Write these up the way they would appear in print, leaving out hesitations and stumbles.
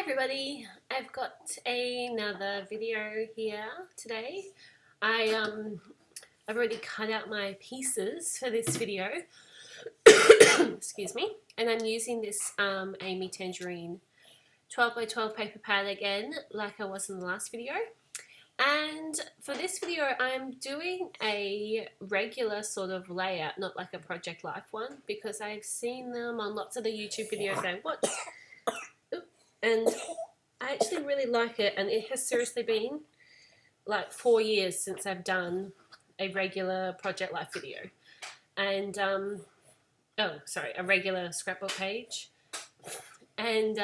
everybody, I've got another video here today. I've already cut out my pieces for this video. Excuse me. And I'm using this Amy Tangerine 12 by 12 paper pad again, like I was in the last video. And for this video, I'm doing a regular sort of layout, not like a Project Life one, because I've seen them on lots of the YouTube videos I watch. And I actually really like it, and it has seriously been like 4 years since I've done a regular Project Life video. And, a regular scrapbook page. And,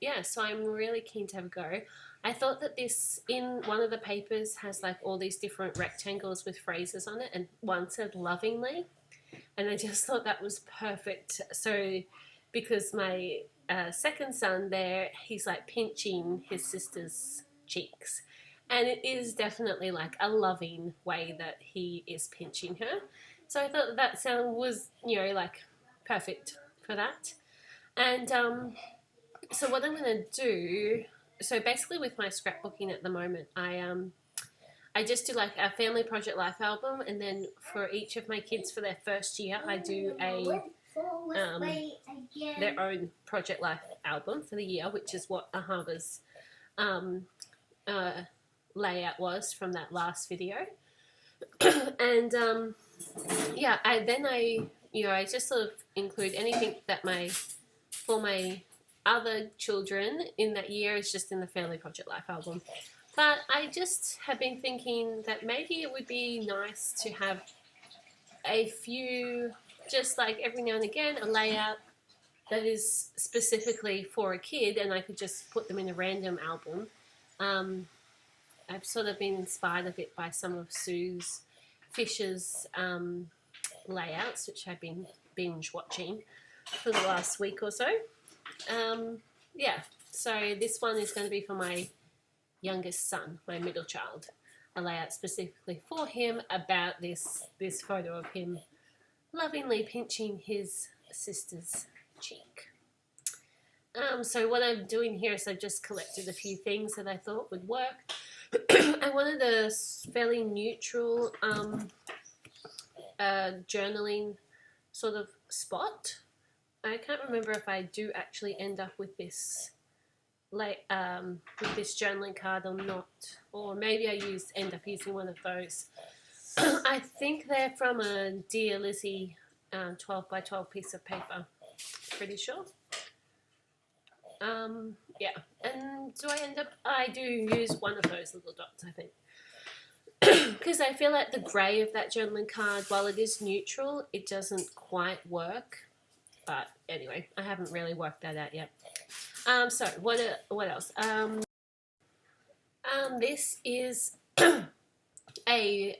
yeah, so I'm really keen to have a go. I thought that this, in one of the papers, has like all these different rectangles with phrases on it, and one said lovingly. And I just thought that was perfect. So, because my second son there, he's like pinching his sister's cheeks, and it is definitely like a loving way that he is pinching her. So I thought that sound was, like perfect for that. And so what I'm going to do, so basically with my scrapbooking at the moment, I just do like a family Project Life album, and then for each of my kids for their first year, I do their own Project Life album for the year, which is what Ahava's layout was from that last video. And yeah, I just sort of include anything that for my other children in that year is just in the family Project Life album. But I just have been thinking that maybe it would be nice to have a few, just like every now and again, a layout that is specifically for a kid, and I could just put them in a random album. I've sort of been inspired a bit by some of Suze Fisher's layouts, which I've been binge watching for the last week or so. Yeah, so this one is going to be for my youngest son, my middle child, a layout specifically for him about this photo of him lovingly pinching his sister's cheek. So what I'm doing here is I've just collected a few things that I thought would work. I wanted a fairly neutral journaling sort of spot. I can't remember if I do actually end up with this journaling card or not, or maybe I end up using one of those. I think they're from a Dear Lizzie 12 by 12 piece of paper, pretty sure. Yeah, and I do use one of those little dots, I think, because I feel like the grey of that journaling card, while it is neutral, it doesn't quite work. But anyway, I haven't really worked that out yet. So what else? This is a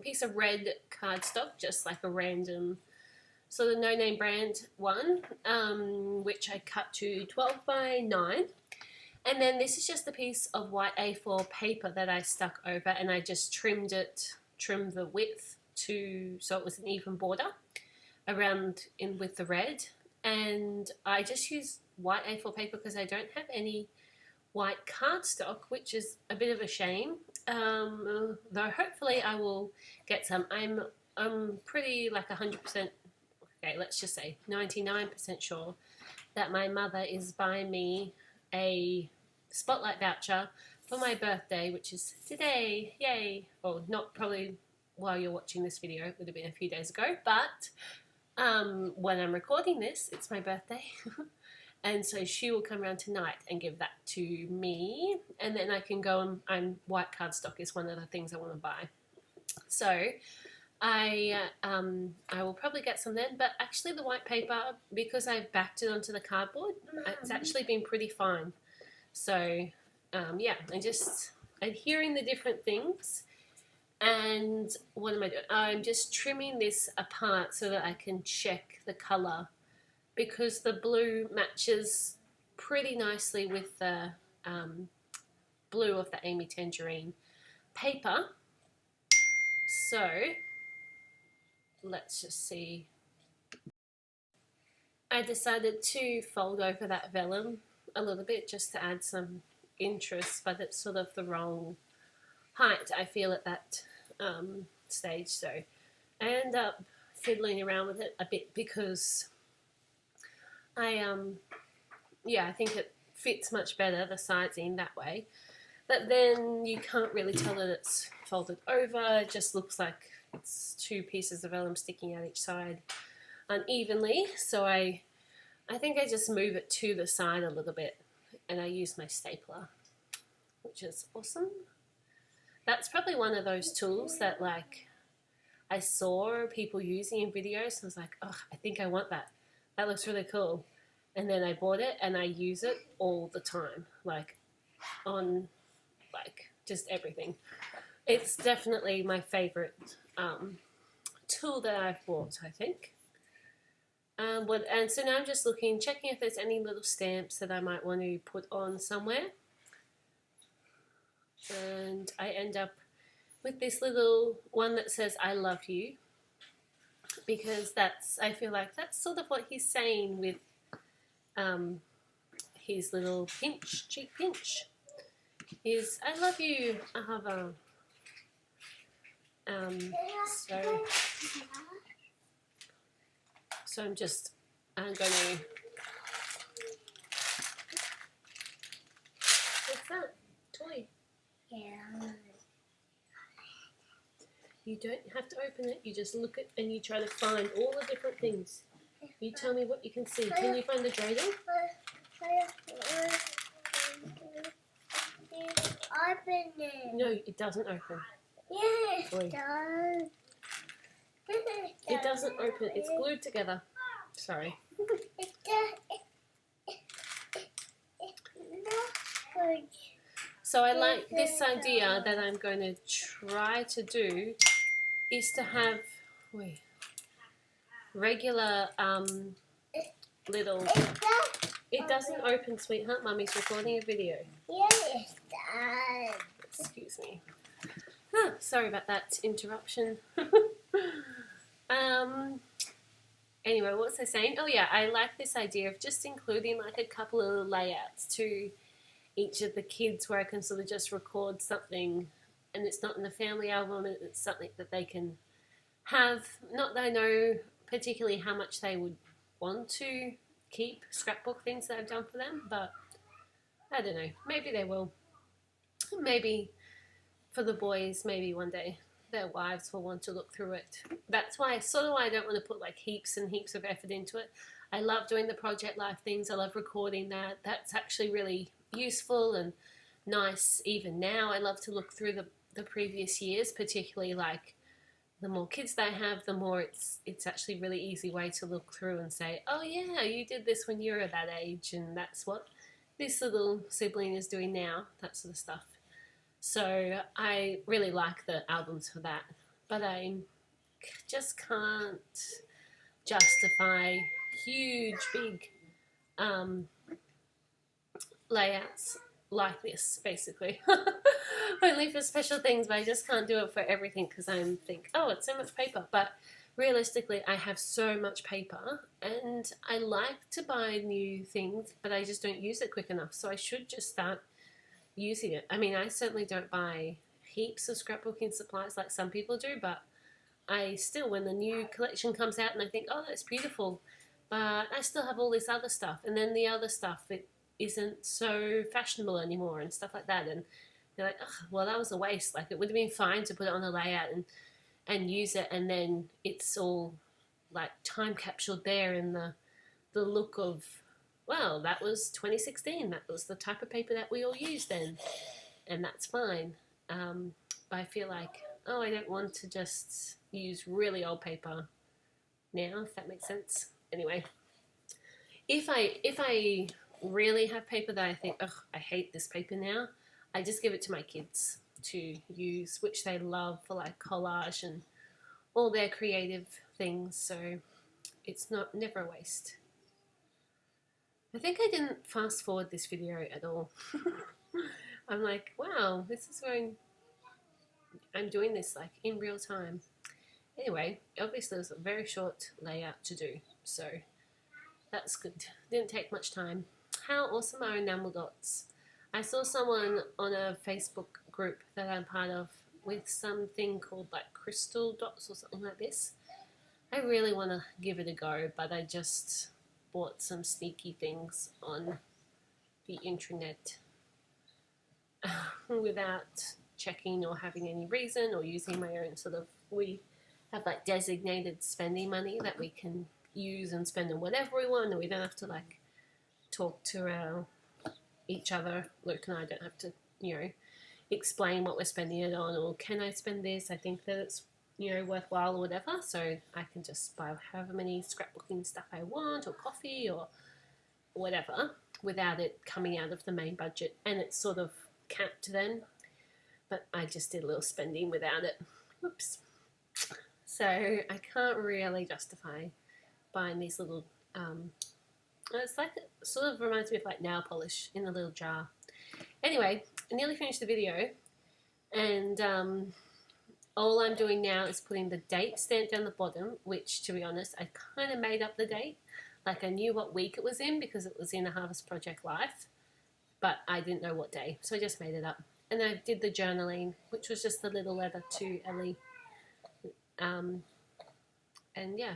piece of red cardstock, just like a random sort of no-name brand one, which I cut to 12 by 9. And then this is just a piece of white A4 paper that I stuck over, and I just trimmed the width so it was an even border around with the red. And I just use white A4 paper because I don't have any white cardstock, which is a bit of a shame. Though hopefully I will get some. I'm pretty like 100%, okay, let's just say 99% sure that my mother is buying me a Spotlight voucher for my birthday, which is today. Yay! Well, not probably while you're watching this video, it would have been a few days ago, but when I'm recording this, it's my birthday. And so she will come around tonight and give that to me, and then I can go and white cardstock is one of the things I want to buy. So I will probably get some then, but actually the white paper, because I've backed it onto the cardboard, it's actually been pretty fine. So yeah, I'm just adhering the different things. And what am I doing? I'm just trimming this apart so that I can check the colour, because the blue matches pretty nicely with the blue of the Amy Tangerine paper. So let's just see. I decided to fold over that vellum a little bit just to add some interest, but it's sort of the wrong height, I feel, at that stage. So I end up fiddling around with it a bit because I think it fits much better, the sides in that way. But then you can't really tell that it's folded over. It just looks like it's two pieces of vellum sticking out each side unevenly. So I think I just move it to the side a little bit, and I use my stapler, which is awesome. That's probably one of those tools that, like, I saw people using in videos. I was like, oh, I think I want that. That looks really cool. And then I bought it and I use it all the time, like on like just everything. It's definitely my favorite tool that I've bought, I think. And so now I'm just looking, checking if there's any little stamps that I might want to put on somewhere. And I end up with this little one that says I love you, because I feel like that's sort of what he's saying with his little cheek pinch, is I love you, Ahava. So I'm going to, what's that? Toy? Yeah. You don't have to open it, you just look at and you try to find all the different things. You tell me what you can see. Can you find the dreidel? Open it. No, it doesn't open. Yes, it does. It doesn't open. It's glued together. Sorry. So I like this idea that I'm going to try to do is to have regular little... It doesn't open, sweetheart. Mummy's recording a video. Yes, it does. Excuse me. Sorry about that interruption. Anyway, what was I saying? Oh yeah, I like this idea of just including like a couple of layouts to each of the kids where I can sort of just record something, and it's not in the family album, and it's something that they can have. Not that I know particularly how much they would want to keep scrapbook things that I've done for them, but I don't know, maybe they will. Maybe for the boys, maybe one day their wives will want to look through it. That's why I don't want to put like heaps and heaps of effort into it. I love doing the Project Life things. I love recording that. That's actually really useful and nice even now. I love to look through the previous years, particularly like the more kids they have, the more it's actually really easy way to look through and say, oh yeah, you did this when you were that age, and that's what this little sibling is doing now, that sort of stuff. So I really like the albums for that, but I just can't justify huge, big layouts like this, basically. Only for special things, but I just can't do it for everything because I think, oh, it's so much paper. But realistically, I have so much paper, and I like to buy new things, but I just don't use it quick enough. So I should just start using it. I mean, I certainly don't buy heaps of scrapbooking supplies like some people do, but I still, when the new collection comes out and I think, oh, that's beautiful, but I still have all this other stuff, and then the other stuff, it isn't so fashionable anymore and stuff like that, and you're like, oh, well, that was a waste. Like, it would have been fine to put it on a layout and use it, and then it's all like time captured there in the look of, well, that was 2016. That was the type of paper that we all used then, and that's fine. But I feel like, oh, I don't want to just use really old paper now, if that makes sense. Anyway, if I really have paper that I think, oh, I hate this paper now, I just give it to my kids to use, which they love for like collage and all their creative things. So it's never a waste. I think I didn't fast forward this video at all. I'm like, wow, this is going, I'm doing this like in real time. Anyway, obviously it was a very short layout to do, so that's good. Didn't take much time. how awesome are enamel dots. I saw someone on a Facebook group that I'm part of with something called like crystal dots or something like this. I really want to give it a go, but I just bought some sneaky things on the intranet without checking or having any reason or using my own sort of, we have like designated spending money that we can use and spend on whatever we want, and we don't have to like talk to each other. Luke and I don't have to, you know, explain what we're spending it on, or can I spend this? I think that it's, you know, worthwhile or whatever. So I can just buy however many scrapbooking stuff I want, or coffee or whatever, without it coming out of the main budget. And it's sort of capped then, but I just did a little spending without it. Whoops. So I can't really justify buying these little, it's like, it sort of reminds me of like nail polish in a little jar. Anyway, I nearly finished the video, and all I'm doing now is putting the date stamp down the bottom, which, to be honest, I kind of made up the date. Like, I knew what week it was in because it was in the Harvest Project Life, but I didn't know what day, so I just made it up. And I did the journaling, which was just a little letter to Ellie. And yeah,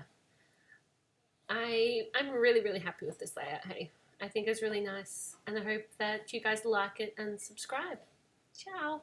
I'm really, really happy with this layout, hey. I think it's really nice, and I hope that you guys like it and subscribe. Ciao.